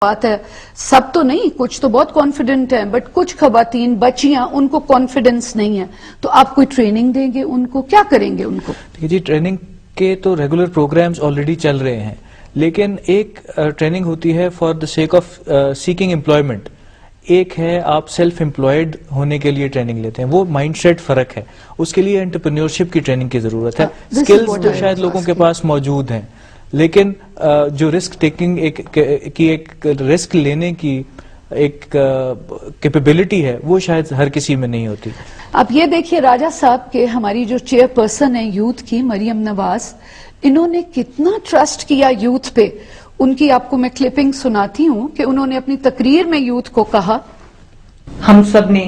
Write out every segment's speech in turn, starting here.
بات ہے. سب تو نہیں, کچھ تو بہت کانفیڈنٹ ہیں, بٹ کچھ خواتین بچیاں ان کو کانفیڈنس نہیں ہے, تو آپ کوئی ٹریننگ دیں گے ان کو, کیا کریں گے ان کو؟ جی, ٹریننگ کے تو ریگولر پروگرامز آلریڈی چل رہے ہیں, لیکن ایک ٹریننگ ہوتی ہے for the sake of seeking employment, ایک ہے آپ سیلف امپلائڈ ہونے کے لیے ٹریننگ لیتے ہیں, وہ مائنڈ سیٹ فرق ہے. اس کے لیے انٹرپرینیورشپ کی ٹریننگ کی ضرورت ہے. اسکلز تو شاید لوگوں کے پاس موجود ہیں, لیکن جو رسک ٹیکنگ کی ایک رسک لینے کی ایک کیپیبلٹی ہے, وہ شاید ہر کسی میں نہیں ہوتی. آپ یہ دیکھیے راجہ صاحب کہ ہماری جو چیئر پرسن ہے یوتھ کی, مریم نواز, انہوں نے کتنا ٹرسٹ کیا یوتھ پہ. ان کی آپ کو میں کلپنگ سناتی ہوں کہ انہوں نے اپنی تقریر میں یوتھ کو کہا, ہم سب نے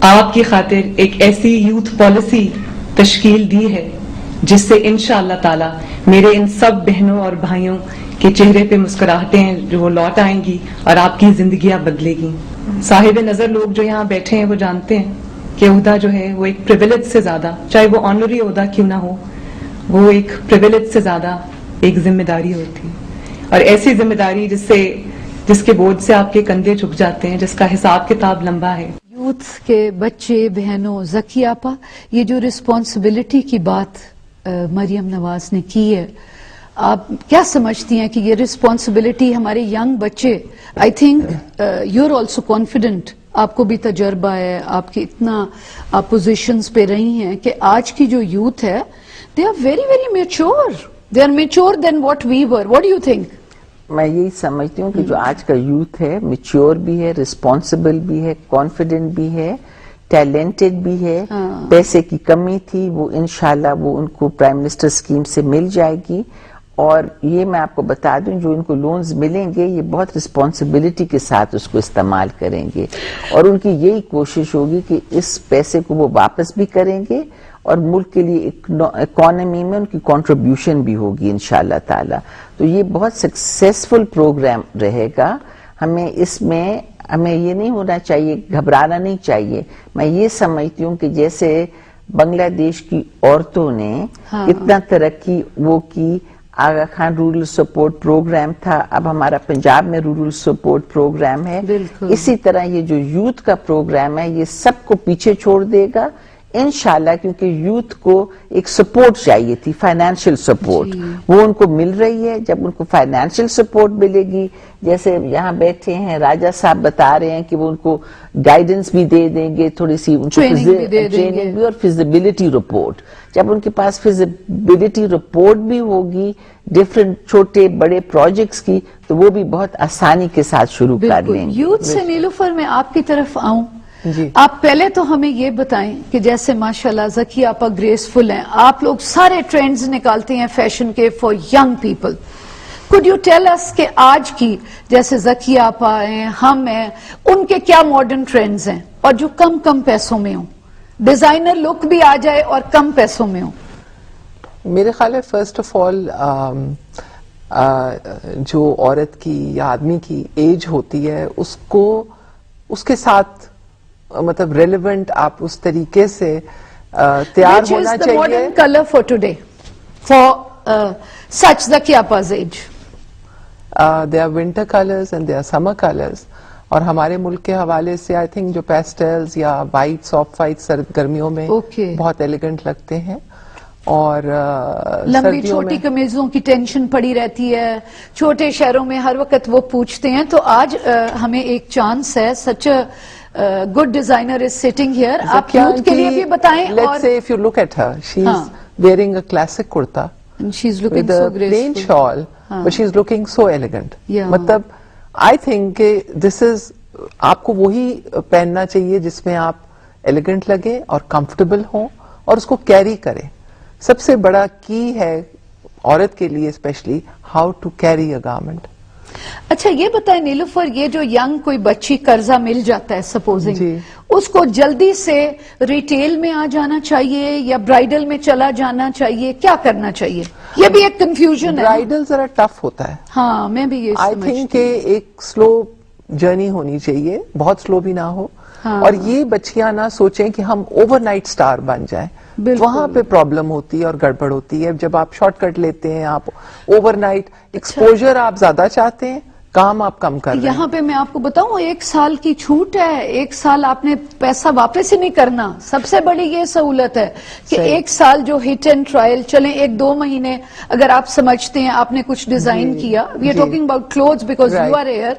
آپ کی خاطر ایک ایسی یوتھ پالیسی تشکیل دی ہے جس سے انشاءاللہ تعالی میرے ان سب بہنوں اور بھائیوں کے چہرے پہ مسکراہٹیں ہیں جو وہ لوٹ آئیں گی اور آپ کی زندگیاں بدلے گی. صاحب نظر لوگ جو یہاں بیٹھے ہیں وہ جانتے ہیں کہ عہدہ جو ہے وہ ایک پریویلیج سے زیادہ, چاہے وہ آنری عہدہ کیوں نہ ہو, وہ ایک پریویلیج سے زیادہ ایک ذمہ داری ہوتی ہے, اور ایسی ذمہ داری جس کے بوجھ سے آپ کے کندھے جھک جاتے ہیں, جس کا حساب کتاب لمبا ہے. یوتھ کے بچے بہنوں, ذکی آپا, یہ جو رسپانسبلٹی کی بات مریم نواز نے کی ہے, آپ کیا سمجھتی ہیں کہ یہ رسپانسبلٹی ہمارے ینگ بچے, I think you are also confident, آپ کو بھی تجربہ ہے, آپ کی اتنا آپ پوزیشنز پہ رہی ہیں, کہ آج کی جو یوتھ ہے they are very very mature, they are mature than what we were. What do you think? میں یہی سمجھتی ہوں کہ جو آج کا یوتھ ہے میچور بھی ہے, رسپانسبل بھی ہے, کانفیڈنٹ بھی ہے, ٹیلنٹڈ بھی ہے. پیسے کی کمی تھی, وہ انشاءاللہ وہ ان کو پرائم منسٹر اسکیم سے مل جائے گی. اور یہ میں آپ کو بتا دوں, جو ان کو لونز ملیں گے یہ بہت رسپانسبلٹی کے ساتھ اس کو استعمال کریں گے, اور ان کی یہی کوشش ہوگی کہ اس پیسے کو وہ واپس بھی کریں گے, اور ملک کے لیے اکانومی میں ان کی کنٹریبیوشن بھی ہوگی انشاءاللہ تعالی. تو یہ بہت سکسیسفل پروگرام رہے گا. ہمیں اس میں یہ نہیں ہونا چاہیے, گھبرانا نہیں چاہیے. میں یہ سمجھتی ہوں کہ جیسے بنگلہ دیش کی عورتوں نے اتنا ترقی وہ کی, آغا خان رورل سپورٹ پروگرام تھا, اب ہمارا پنجاب میں رورل سپورٹ پروگرام ہے, اسی طرح یہ جو یوتھ کا پروگرام ہے یہ سب کو پیچھے چھوڑ دے گا انشاءاللہ, کیونکہ یوتھ کو ایک سپورٹ چاہیے تھی, فائنینشیل سپورٹ, وہ ان کو مل رہی ہے. جب ان کو فائنینشیل سپورٹ ملے گی, جیسے یہاں بیٹھے ہیں راجہ صاحب بتا رہے ہیں کہ وہ ان کو گائیڈنس بھی دے دیں گے, تھوڑی سی ان کو ٹریننگ بھی, اور فیزیبلٹی رپورٹ. جب ان کے پاس فیزیبلٹی رپورٹ بھی ہوگی ڈفرینٹ چھوٹے بڑے پروجیکٹس کی, تو وہ بھی بہت آسانی کے ساتھ شروع کر لیں گے. یوتھ سے نیلوفر میں آپ کی طرف آؤں, آپ پہلے تو ہمیں یہ بتائیں کہ جیسے ماشاءاللہ ذکی آپا گریسفل ہیں, آپ لوگ سارے ٹرینڈز نکالتے ہیں فیشن کے for young people. could you tell us کہ آج کی جیسے ذکی آپا ہیں, ہم ہیں, ان کے کیا ماڈرن ٹرینڈز ہیں, اور جو کم پیسوں میں ہوں, ڈیزائنر لک بھی آ جائے اور کم پیسوں میں ہوں؟ میرے خیال ہے فرسٹ آف آل جو عورت کی یا آدمی کی ایج ہوتی ہے اس کے ساتھ مطلب ریلیونٹ آپ اس طریقے سے تیار ہونا چاہیے. Modern colour for today for such Zaki آپاز age? They are winter colours and they are summer colours, اور ہمارے ملک کے حوالے سے آئی تھنک جو پیسٹلز یا وائٹ سافٹ وائٹ سرد گرمیوں میں بہت ایلیگنٹ لگتے ہیں. اور لمبی چھوٹی قمیضوں کی ٹینشن پڑی رہتی ہے چھوٹے شہروں میں, ہر وقت وہ پوچھتے ہیں. تو آج ہمیں ایک چانس ہے, such good designer is sitting here, آپ یوتھ کے لیے بھی بتائیں. Let's say if you look at her, she's wearing a classic kurta she's looking with so a plain graceful shawl, but she's looking so elegant. مطلب I think کہ this is آپ کو وہی پہننا چاہیے جس میں آپ ایلیگنٹ لگے اور کمفرٹیبل ہوں, اور اس کو کیری کریں. سب سے بڑا کی ہے عورت کے لیے specially how to carry a garment. اچھا یہ بتائیں نیلوفر, یہ جو ینگ کوئی بچی قرضہ مل جاتا ہے سپوزنگ, اس کو جلدی سے ریٹیل میں آ جانا چاہیے یا برائڈل میں چلا جانا چاہیے, کیا کرنا چاہیے؟ یہ بھی ایک کنفیوژن ہے. برائڈل ذرا ٹف ہوتا ہے. ہاں میں بھی یہ آئی تھنک کہ ایک سلو جرنی ہونی چاہیے, بہت سلو بھی نہ ہو, اور یہ بچیاں نہ سوچیں کہ ہم اوور نائٹ سٹار بن جائیں. وہاں پہ پرابلم ہوتی ہے اور گڑبڑ ہوتی ہے. جب آپ شارٹ کٹ لیتے ہیں, آپ اوور نائٹ ایکسپوجر آپ زیادہ چاہتے ہیں, کام آپ کم کر رہے ہیں. یہاں پہ میں آپ کو بتاؤں 1 سال کی چھوٹ ہے, 1 سال آپ نے پیسہ واپس ہی نہیں کرنا. سب سے بڑی یہ سہولت ہے کہ 1 سال جو ہٹ اینڈ ٹرائل چلیں, 1-2 مہینے اگر آپ سمجھتے ہیں آپ نے کچھ ڈیزائن کیا, we are talking about clothes because you are here.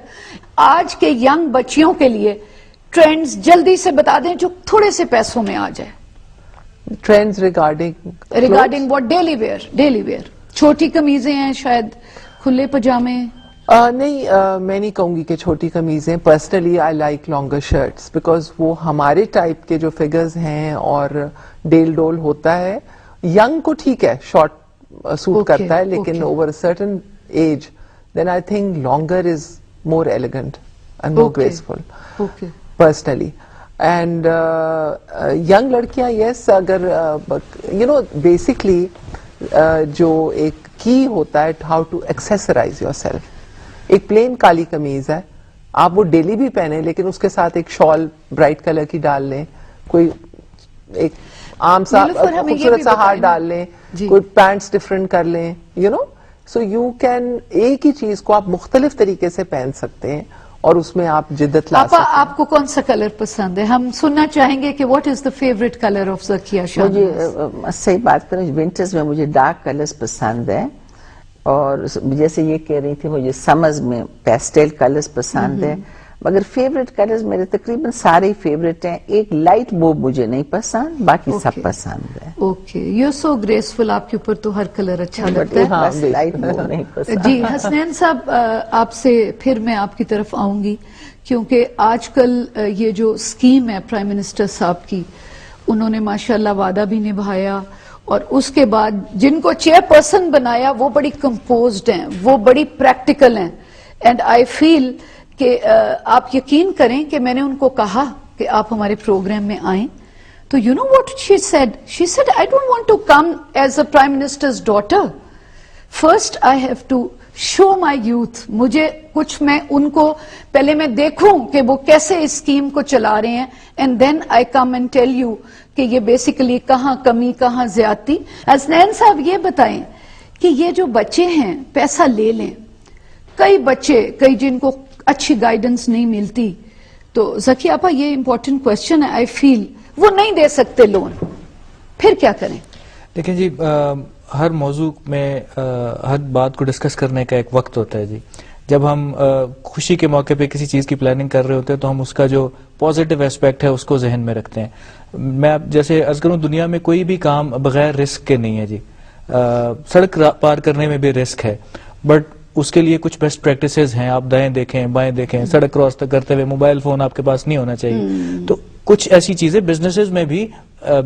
آج کے ینگ بچیوں کے لیے ٹرینڈز جلدی سے بتا دیں جو تھوڑے سے پیسوں میں آ جائے. Trends regarding what daily wear چھوٹی قمیضیں ہیں, شاید کھلے پجامے. نہیں, میں نہیں کہوں گی کہ چھوٹی قمیضیں. Personally I like longer shirts because وہ ہمارے ٹائپ کے جو فگرز ہیں اور ڈیل ڈول ہوتا ہے. ینگ کو ٹھیک ہے شارٹ سوٹ کرتا ہے, لیکن over certain age then I think longer is more elegant and more graceful personally. And young لڑکیاں یس, اگر بیسکلی جو ایک کی ہوتا ہے how to accessorise yourself. ایک پلین کالی قمیض ہے, آپ وہ ڈیلی بھی پہنے, لیکن اس کے ساتھ ایک شال برائٹ کلر کی ڈال لیں, کوئی ایک عام سا خوبصورت سا ہار ڈال لیں, کوئی پینٹس ڈفرنٹ کر لیں, سو یو کین, ایک ہی چیز کو آپ مختلف طریقے سے پہن سکتے ہیں اور اس میں آپ جدت لا سکتے ہیں. آپ کو کون سا کلر پسند ہے؟ ہم سننا چاہیں گے کہ what is the favourite colour of Zakia Shahnawaz. مجھے صحیح بات کریں, ونٹرز میں مجھے ڈارک کلرز پسند ہیں, اور جیسے یہ کہہ رہی تھی مجھے سمرز میں پیسٹل کلرز پسند ہیں, مگر فیوریٹ کلرز میرے تقریباً سارے فیوریٹ ہیں. ایک لائٹ موو مجھے نہیں پسند, باقی سب پسند ہے. اوکے, یو سو گریسفل, آپ کے اوپر تو ہر کلر اچھا لگتا ہے. بس لائٹ موو نہیں پسند. جی حسنین صاحب, آپ سے پھر میں آپ کی طرف آؤں گی, کیونکہ آج کل یہ جو اسکیم ہے پرائم منسٹر صاحب کی, انہوں نے ماشاءاللہ وعدہ بھی نبھایا, اور اس کے بعد جن کو چیئر پرسن بنایا وہ بڑی کمپوزڈ ہیں, وہ بڑی پریکٹیکل ہیں. اینڈ آئی فیل کہ آپ یقین کریں کہ میں نے ان کو کہا کہ آپ ہمارے پروگرام میں آئیں, تو you know what she said I don't want to come as a prime minister's daughter. First I have to show my youth, مجھے کچھ میں ان کو پہلے میں دیکھوں کہ وہ کیسے اس اسکیم کو چلا رہے ہیں, and then I come and tell you کہ یہ بیسیکلی کہاں کمی کہاں زیادتی. حسنین صاحب یہ بتائیں کہ یہ جو بچے ہیں پیسہ لے لیں, کئی بچے جن کو اچھی گائیڈنس نہیں ملتی, تو زکیہ آپا یہ امپورٹنٹ کوشچن ہے, آئی فیل وہ نہیں دے سکتے لون, پھر کیا کریں؟ دیکھیں جی, ہر موضوع میں ہر بات کو ڈسکس کرنے کا ایک وقت ہوتا ہے جی. جب ہم خوشی کے موقع پہ کسی چیز کی پلاننگ کر رہے ہوتے ہیں تو ہم اس کا جو پازیٹیو ایسپیکٹ ہے اس کو ذہن میں رکھتے ہیں. میں جیسے عرض کروں, دنیا میں کوئی بھی کام بغیر رسک کے نہیں ہے جی. سڑک پار کرنے میں بھی رسک ہے, بٹ اس کے لیے کچھ بیسٹ پریکٹسز ہیں. آپ دائیں دیکھیں بائیں دیکھیں, سڑک کراس کرتے ہوئے موبائل فون آپ کے پاس نہیں ہونا چاہیے. تو کچھ ایسی چیزیں بزنسز میں بھی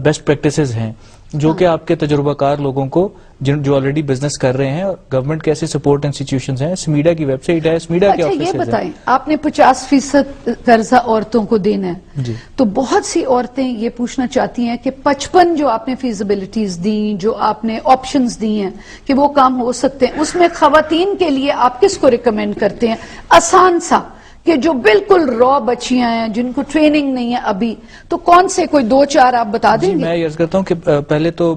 بیسٹ پریکٹسز ہیں جو کہ آپ کے تجربہ کار لوگوں کو جو آلریڈی بزنس کر رہے ہیں, اور گورنمنٹ کے ایسے سپورٹ انسٹیٹیوشنز ہیں, سمیڈا کی ویب سائٹ ہے, سمیڈا کے آفیسز ہیں. اچھا یہ بتائیں, آپ نے 50% قرضہ عورتوں کو دینا ہے, تو بہت سی عورتیں یہ پوچھنا چاہتی ہیں کہ 55 جو آپ نے فیزیبلٹیز دیں, جو آپ نے آپشنز دی ہیں کہ وہ کام ہو سکتے ہیں, اس میں خواتین کے لیے آپ کس کو ریکمینڈ کرتے ہیں آسان سا, کہ جو بالکل را بچیاں ہیں جن کو ٹریننگ نہیں ہے ابھی, تو کون سے کوئی 2-4 آپ بتا دیں گے؟ میں یہ عرض کرتا ہوں کہ پہلے تو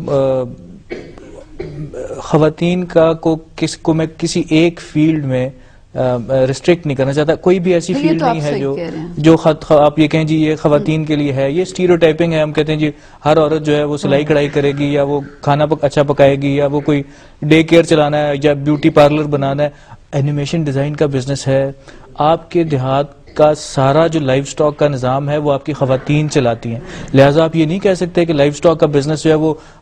خواتین کو میں کسی ایک فیلڈ میں ریسٹرکٹ نہیں کرنا چاہتا. کوئی بھی ایسی فیلڈ نہیں ہے جو آپ یہ کہیں جی یہ خواتین کے لیے ہے. یہ اسٹیریوٹائپنگ ہے. ہم کہتے ہیں جی ہر عورت جو ہے وہ سلائی کڑھائی کرے گی, یا وہ کھانا اچھا پکائے گی, یا وہ کوئی ڈے کیئر چلانا ہے, یا بیوٹی پارلر بنانا ہے. اینیمیشن ڈیزائن کا بزنس ہے. آپ کے دیہات کا سارا جو لائف سٹاک کا نظام ہے وہ آپ کی خواتین چلاتی ہیں. لہٰذا آپ یہ نہیں کہہ سکتے کہ لائف سٹاک کا بزنس جو ہے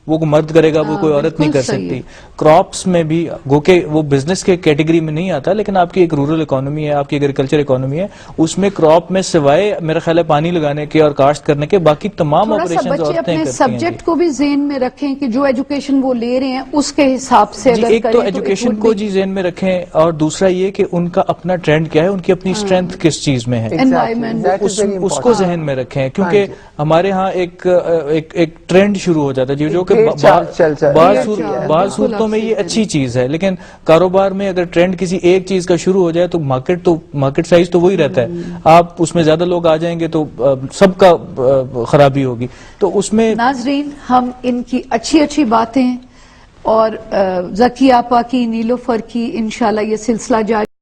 وہ مرد کرے گا, وہ کوئی عورت نہیں کر سکتی. کراپس میں بھی گو کہ وہ بزنس کے کیٹیگری میں نہیں آتا, لیکن آپ کی ایک رورل اکانومی ہے, آپ کی ایگریکلچر اکانومی ہے, اس میں کراپ میں سوائے میرا خیال ہے پانی لگانے کے اور کاشت کرنے کے باقی تمام آپریشنز عورتیں کرتی ہیں. اپنے سبجیکٹ کو بھی ذہن میں رکھیں کہ جو ایجوکیشن وہ لے رہے ہیں اس کے حساب سے ایک تو ایجوکیشن کو جی ذہن میں رکھیں, اور دوسرا یہ کہ ان کا اپنا ٹرینڈ کیا ہے, ان کی اپنی اسٹرینتھ کس چیز میں ہے, اس کو ذہن میں رکھیں. کیونکہ ہمارے ہاں ایک ٹرینڈ شروع ہو جاتا ہے جو کہ بعض صورتوں میں یہ اچھی چیز ہے, لیکن کاروبار میں اگر ٹرینڈ کسی ایک چیز کا شروع ہو جائے تو مارکیٹ سائز تو وہی رہتا ہے. آپ اس میں زیادہ لوگ آ جائیں گے تو سب کا خرابی ہوگی. تو اس میں ناظرین, ہم ان کی اچھی باتیں اور زکیہ آپا کی, نیلوفر کی انشاءاللہ یہ سلسلہ جاری